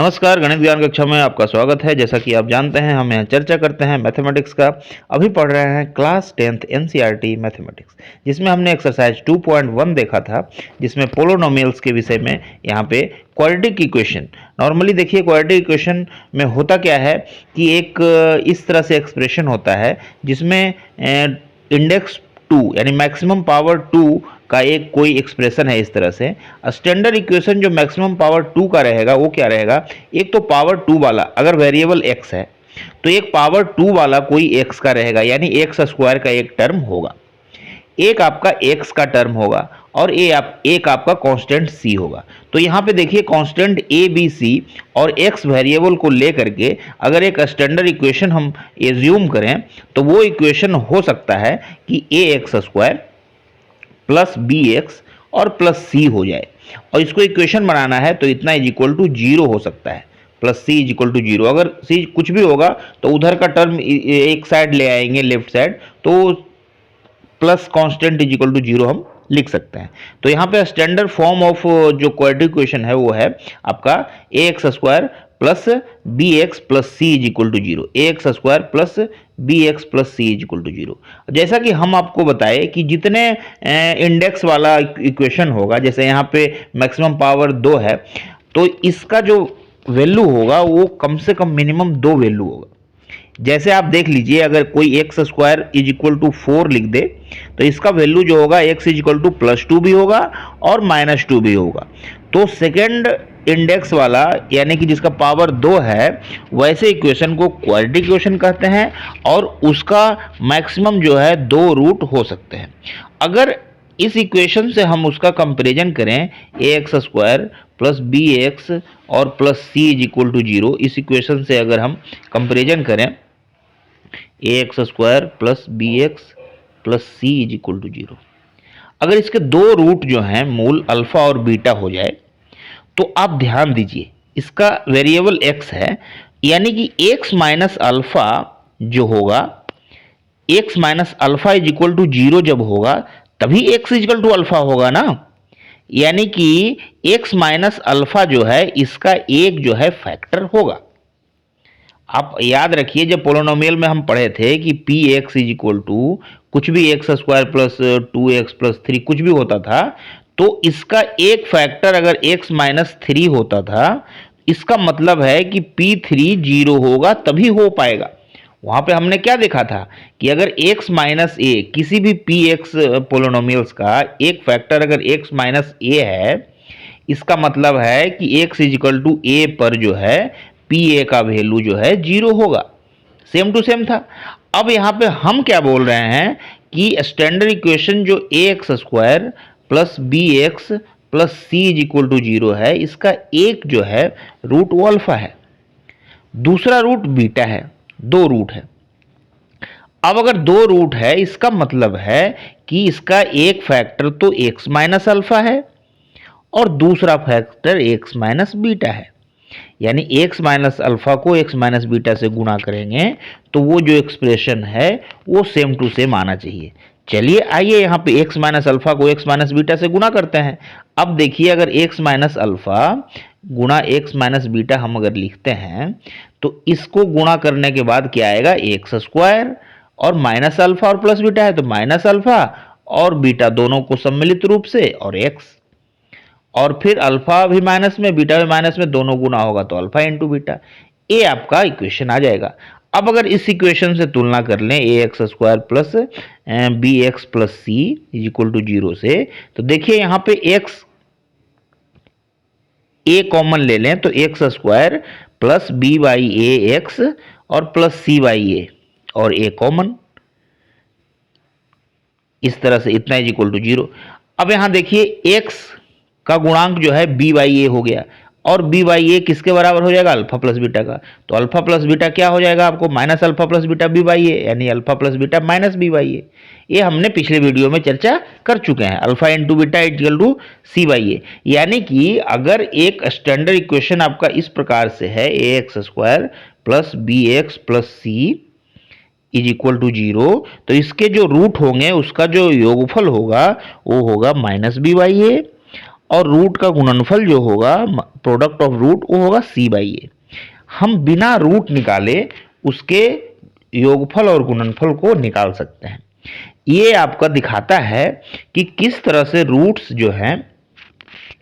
नमस्कार, गणित ज्ञान कक्षा में आपका स्वागत है। जैसा कि आप जानते हैं, हम यहाँ चर्चा करते हैं मैथमेटिक्स का। अभी पढ़ रहे हैं क्लास 10th एनसीईआरटी मैथमेटिक्स, जिसमें हमने एक्सरसाइज 2.1 देखा था, जिसमें पोलोनोमियल्स के विषय में यहाँ पे क्वाड्रेटिक इक्वेशन। नॉर्मली देखिए, क्वाड्रेटिक इक्वेशन में होता क्या है कि एक इस तरह से एक्सप्रेशन होता है जिसमें इंडेक्स 2 यानी मैक्सिमम पावर 2 का एक कोई एक्सप्रेशन है। इस तरह से स्टैंडर्ड इक्वेशन जो मैक्सिमम पावर 2 का रहेगा वो क्या रहेगा, एक तो पावर 2 वाला अगर वेरिएबल x है तो एक पावर 2 वाला कोई x का रहेगा, यानी एक्स स्क्वायर का एक टर्म होगा, एक आपका x का टर्म होगा और एक आपका कांस्टेंट c होगा। तो यहाँ पे देखिए कांस्टेंट a b c और x वेरिएबल को लेकर के अगर एक स्टैंडर्ड इक्वेशन हम एज्यूम करें तो वो इक्वेशन हो सकता है कि ax square plus B x और प्लस सी हो जाए। और इसको इक्वेशन बनाना है तो इतना इज इक्वल टू जीरो हो सकता है, plus C is equal to zero. अगर सी कुछ भी होगा तो उधर का टर्म एक साइड ले आएंगे, लेफ्ट साइड, तो plus constant is equal to zero हम लिख सकते हैं। तो यहाँ पे स्टैंडर्ड फॉर्म ऑफ जो क्वाड्रेटिक इक्वेशन है वो है आपका a x square plus B x plus C is equal to zero, a x square plus B x plus C is equal to zero. जैसा कि हम आपको बताए कि जितने इंडेक्स वाला इक्वेशन होगा, जैसे यहाँ पे मैक्सिमम पावर 2 है, तो इसका जो वैल्यू होगा वो कम से कम मिनिमम 2 वैल्यू होगा। जैसे आप देख लीजिए, अगर कोई X square is equal to 4 लिख दे तो इसका वैल्यू जो होगा X is equal to plus 2 भी होगा और माइनस 2 भी होगा। तो सेकेंड इंडेक्स वाला यानी कि जिसका पावर 2 है, वैसे इक्वेशन को क्वाड्रेटिक इक्वेशन कहते हैं और उसका मैक्सिमम जो है 2 रूट हो सकते हैं। अगर इस इक्वेशन से हम उसका कंपैरिजन करें, a x square plus B x और plus C is equal to zero, इस इक्वेशन से अगर हम कंपैरिजन करें a x square plus B x plus C is equal to zero, अगर इसके 2 रूट जो हैं मूल अल्फा और बीटा हो जाए तो आप ध्यान दीजिए, इसका वेरिएबल x है, यानी कि x माइनस अल्फा जो होगा, x minus alpha is equal to zero जब होगा तभी x is equal to alpha होगा ना। यानी कि x माइनस अल्फा जो है इसका एक जो है फैक्टर होगा। आप याद रखिए, जब पोलिनोमियल में हम पढ़े थे कि P X is equal to कुछ भी x square plus 2x plus 3 कुछ भी होता था, तो इसका एक फैक्टर अगर x माइनस 3 होता था, इसका मतलब है कि P3 जीरो होगा तभी हो पाएगा। वहां पे हमने क्या देखा था कि अगर x माइनस ए किसी भी px पोलिनोमियल्स का एक फैक्टर अगर x माइनस ए है, इसका मतलब है कि x इज इक्वल टू ए पर जो है पी ए का वैल्यू जो है जीरो होगा। सेम टू सेम था। अब यहाँ पे हम क्या बोल रहे हैं कि स्टैंडर्ड इक्वेशन जो a x square plus B x plus C is equal to zero है, इसका एक जो है रूट वो अल्फा है, दूसरा रूट बीटा है, 2 रूट है। अब अगर 2 रूट है, इसका मतलब है कि इसका एक फैक्टर तो एक्स माइनस अल्फा है और दूसरा फैक्टर एक्स माइनस बीटा है। यानी x माइनस अल्फा को x माइनस बीटा से गुणा करेंगे तो वो जो एक्सप्रेशन है वो सेम टू सेम आना चाहिए। चलिए आइए यहाँ पे x माइनस अल्फा को x माइनस बीटा से गुणा करते हैं। अब देखिए, अगर x माइनस अल्फा गुणा x माइनस बीटा हम अगर लिखते हैं तो इसको गुणा करने के बाद क्या आएगा, एक्स स्क्वायर और माइनस अल्फा और प्लस बीटा है तो माइनस अल्फा और बीटा दोनों को सम्मिलित रूप से और x, और फिर अल्फा भी माइनस में बीटा भी माइनस में, दोनों गुना होगा तो अल्फा इंटू बीटा। ये आपका इक्वेशन आ जाएगा। अब अगर इस इक्वेशन से तुलना कर लें a x square plus B x plus C is equal to zero से, तो देखिए यहाँ पे एक्स ए कॉमन ले लें तो X square plus B by A X और प्लस सी बाई ए और ए कॉमन, इस तरह से इतना इज इक्वल टू जीरो। अब यहां देखिए एक्स का गुणांक जो है बी बाई ए हो गया और बी बाई ए किसके बराबर हो जाएगा, अल्फा प्लस बीटा का। तो अल्फा प्लस बीटा क्या हो जाएगा आपको, minus alpha plus beta b by a, यानी alpha plus beta minus b by a. ये हमने पिछले वीडियो में चर्चा कर चुके हैं। Alpha into beta equal to c by a. यानी कि अगर एक स्टैंडर्ड इक्वेशन आपका इस प्रकार से है, a x square plus B x plus C is equal to zero, तो इसके जो रूट होंगे उसका जो योगफल होगा वो होगा माइनस बी बाई ए, और रूट का गुणनफल जो होगा, प्रोडक्ट ऑफ रूट, वो होगा c बाई ए। हम बिना रूट निकाले उसके योगफल और गुणनफल को निकाल सकते हैं। ये आपका दिखाता है कि किस तरह से रूट्स जो हैं,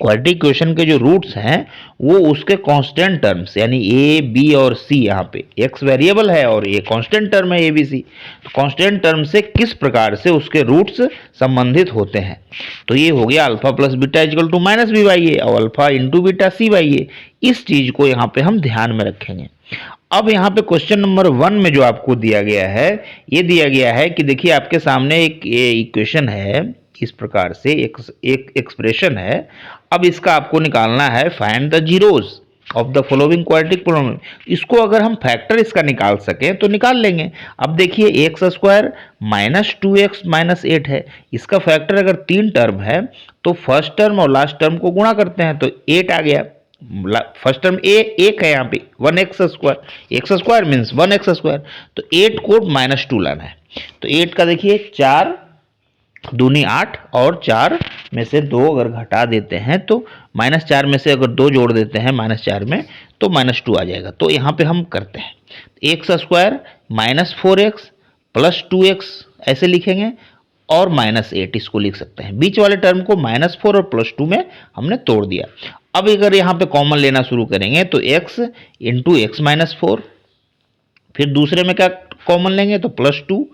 क्वाड्रेटिक इक्वेशन के जो रूट्स हैं वो उसके कांस्टेंट टर्म्स, यानी ए बी और सी, यहाँ पे एक्स वेरिएबल है और ये कांस्टेंट टर्म है ए बी सी, तो कांस्टेंट टर्म से किस प्रकार से उसके रूट्स संबंधित होते हैं। तो ये हो गया alpha plus beta equal to minus b by ए और alpha into beta c by a. इस चीज को यहाँ पे हम ध्यान में रखेंगे। अब यहाँ पे क्वेश्चन नंबर 1 में जो आपको दिया गया है, ये दिया गया है कि देखिए आपके सामने एक इक्वेशन है, इस प्रकार से एक एक्सप्रेशन है। अब इसका आपको निकालना है find the zeros of the following quadratic polynomial. इसको अगर हम फैक्टर इसका निकाल सकें तो निकाल लेंगे। अब देखिए x square minus 2x minus 8 है, इसका फैक्टर अगर 3 टर्म है तो फर्स्ट टर्म और लास्ट टर्म को गुणा करते हैं तो 8 आ गया। फर्स्ट टर्म एक है यहाँ पे 1x square, x square means 1x square, तो 8 को -2 लाना है। तो 8 का देखिए 4 दूनी 8 और 4 में से 2 अगर घटा देते हैं तो -4 में से अगर 2 जोड़ देते हैं -4 में तो -2 आ जाएगा। तो यहाँ पे हम करते हैं x square -4x plus 2x ऐसे लिखेंगे और -8 इसको लिख सकते हैं। बीच वाले टर्म को -4 और +2 में हमने तोड़ दिया। अब अगर यहाँ पे कॉमन लेना शुरू करेंगे तो x इंटू एक्स -4, फिर दूसरे में क्या कॉमन लेंगे तो +2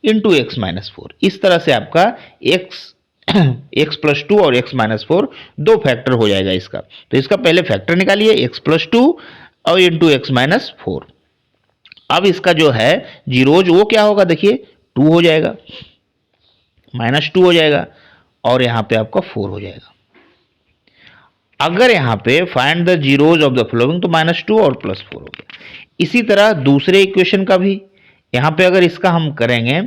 इंटू एक्स -4। इस तरह से आपका x प्लस 2 और x -4 दो फैक्टर हो जाएगा इसका। तो इसका पहले फैक्टर निकालिए x प्लस 2 और इंटू एक्स -4। अब इसका जो है जीरोज वो क्या होगा, देखिए 2 हो जाएगा, -2 हो जाएगा और यहाँ पे आपका 4 हो जाएगा। अगर यहाँ पे find the zeros of the following तो -2 और +4 हो गया। इसी तरह दूसरे इक्वेशन का भी यहाँ पे अगर इसका हम करेंगे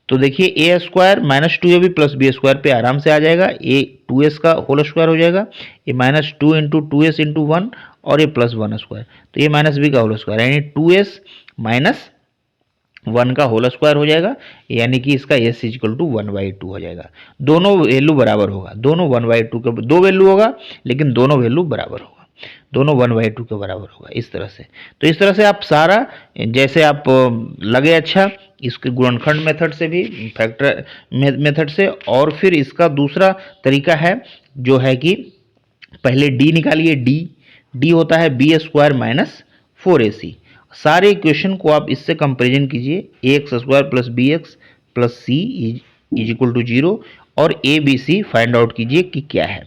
तो देखिए a square -2ab plus b square पे आराम से आ जाएगा, ए 2s का होल स्क्वायर हो जाएगा, ये -2 इंटू 2s इंटू 1 और ये +1 स्क्वायर, तो ये -b का होल स्क्वायर यानी 2s माइनस 1 का होल स्क्वायर हो जाएगा, यानी कि इसका s इक्वल टू 1/2 हो जाएगा। दोनों वैल्यू बराबर होगा, दोनों 1/2 के दो वैल्यू होगा लेकिन दोनों वैल्यू बराबर होगा, दोनों 1/2 के बराबर होगा इस तरह से। तो इस तरह से आप सारा जैसे आप लगे अच्छा इसके गुणनखंड मेथड से भी, फैक्टर मेथड से, और फिर इसका दूसरा तरीका है जो है कि पहले d निकालिए, d होता है बी स्क्वायर माइनस 4ac। सारे इक्वेशन को आप इससे कंपेरिजन कीजिए, X square plus B x plus C is equal to 0 और A B C find out कीजिए कि क्या है।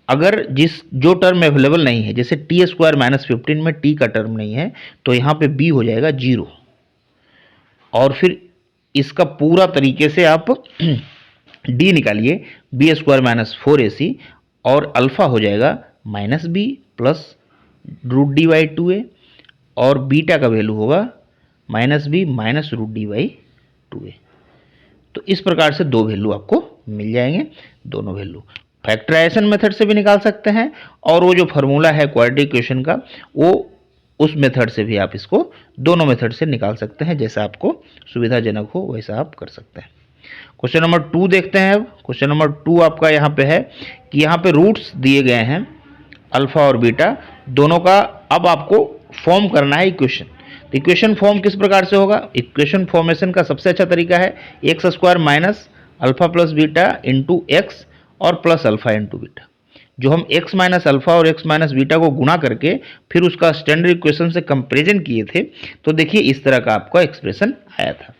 अगर जो टर्म अवेलेबल नहीं है, जैसे टी स्क्वायर -15 में टी का टर्म नहीं है तो यहाँ पे बी हो जाएगा 0 और फिर इसका पूरा तरीके से आप डी निकालिए, बी स्क्वायर -4ac और अल्फा हो जाएगा -b प्लस √d/2a और बीटा का वैल्यू होगा -b माइनस √d/2a। तो इस प्रकार से दो वैल्यू आपको मिल जाएंगे। दोनों वैल्यू फैक्टराइजेशन मेथड से भी निकाल सकते हैं और वो जो फार्मूला है क्वाड्रेटिक इक्वेशन का वो उस मेथड से भी आप इसको, दोनों मेथड से निकाल सकते हैं, जैसा आपको सुविधाजनक हो वैसा आप कर सकते हैं। क्वेश्चन नंबर 2 देखते हैं। अब क्वेश्चन नंबर 2 आपका यहाँ पे है कि यहाँ पे रूट्स दिए गए हैं अल्फा और बीटा दोनों का। अब आपको फॉर्म करना है इक्वेशन। तो इक्वेशन फॉर्म किस प्रकार से होगा, इक्वेशन फॉर्मेशन का सबसे अच्छा तरीका है x square minus alpha plus beta into x और प्लस अल्फा इंटू बीटा। जो हम x माइनस अल्फा और x माइनस बीटा को गुणा करके फिर उसका स्टैंडर्ड इक्वेशन से कंपेरिजन किए थे, तो देखिए इस तरह का आपका एक्सप्रेशन आया था।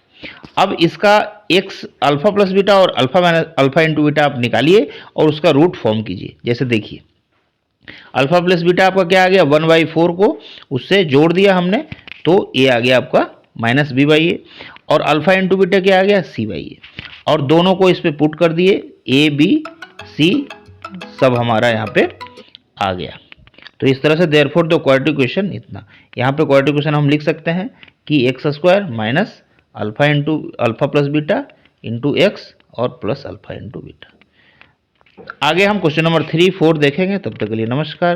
अब इसका x अल्फा प्लस बीटा और alpha minus alpha into beta आप निकालिए और उसका रूट फॉर्म कीजिए। जैसे देखिए अल्फा प्लस बीटा आपका क्या आ गया, 1/4 को उससे जोड़ दिया हमने तो ये आ गया आपका -b/a और अल्फा इंटू बीटा क्या आ गया, c/a और दोनों को इस पे पुट कर दिए, a b c सब हमारा यहाँ पे आ गया। तो इस तरह से देयरफॉर द क्वाड्रेटिक इक्वेशन इतना, यहाँ पे क्वाड्रेटिक इक्वेशन हम लिख सकते हैं कि x square minus alpha into alpha plus beta into x और प्लस अल्फा इंटू बीटा। आगे हम क्वेश्चन नंबर 3, 4 देखेंगे। तब तक के लिए नमस्कार।